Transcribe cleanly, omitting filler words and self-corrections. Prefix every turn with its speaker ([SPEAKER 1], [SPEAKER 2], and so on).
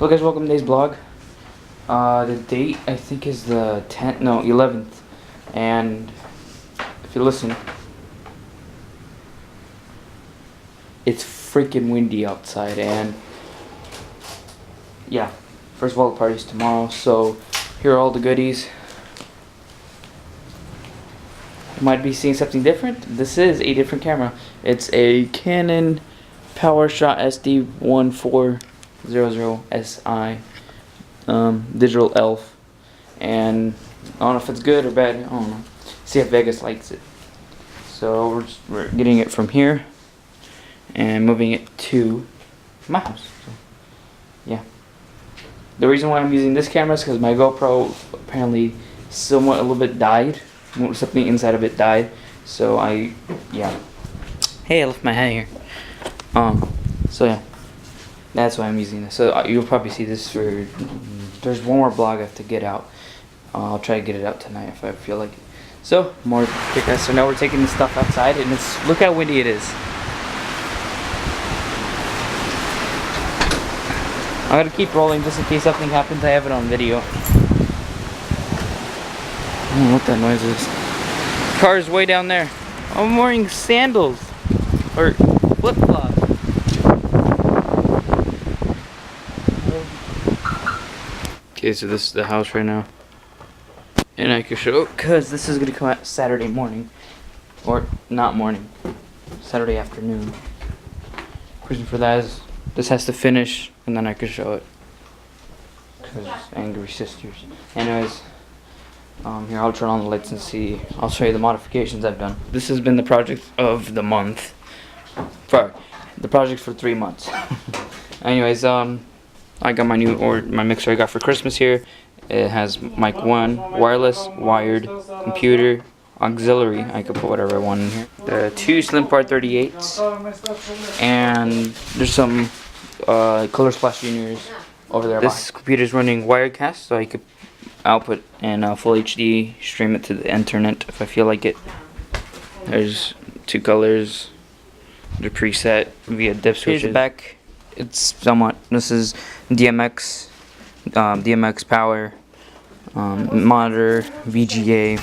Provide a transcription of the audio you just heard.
[SPEAKER 1] Hello guys, welcome to today's vlog. The date I think is the 10th, no 11th, and if you listen, it's freaking windy outside, and yeah, first of all the party's tomorrow, so here are all the goodies. You might be seeing something different. This is a different camera. It's a Canon PowerShot SD1400 SI digital elf, and I don't know if it's good or bad. I don't know. See if Vegas likes it. So we're getting it from here and moving it to my house. So, yeah. The reason why I'm using this camera is because my GoPro apparently somewhat a little bit died. Something inside of it died. So yeah. Hey, I left my hat here. So yeah, that's why I'm using this. So you'll probably see this for. There's one more vlog I have to get out. I'll try to get it out tonight if I feel like it. So more quick. So now we're taking this stuff outside, and look how windy it is. I gotta keep rolling just in case something happens. I have it on video. I don't know what that noise is. The car is way down there. I'm wearing sandals or flip flops. Okay, so this is the house right now, and I can show because this is gonna come out Saturday morning, or not morning, Saturday afternoon. Reason for that is this has to finish, and then I can show it. Because angry sisters. Anyways, here I'll turn on the lights and see. I'll show you the modifications I've done. This has been the project of the month. The project for 3 months. Anyways, I got my mixer I got for Christmas here. It has mic 1, wireless, wired, computer, auxiliary. I could put whatever I want in here. The 2 Slim Part 38s, and there's some Color Splash Juniors over there. This computer is running Wirecast, so I could output in full HD, stream it to the internet if I feel like it. There's 2 colors, the preset via dip switches. Back, it's somewhat. This is DMX, DMX power, monitor, VGA.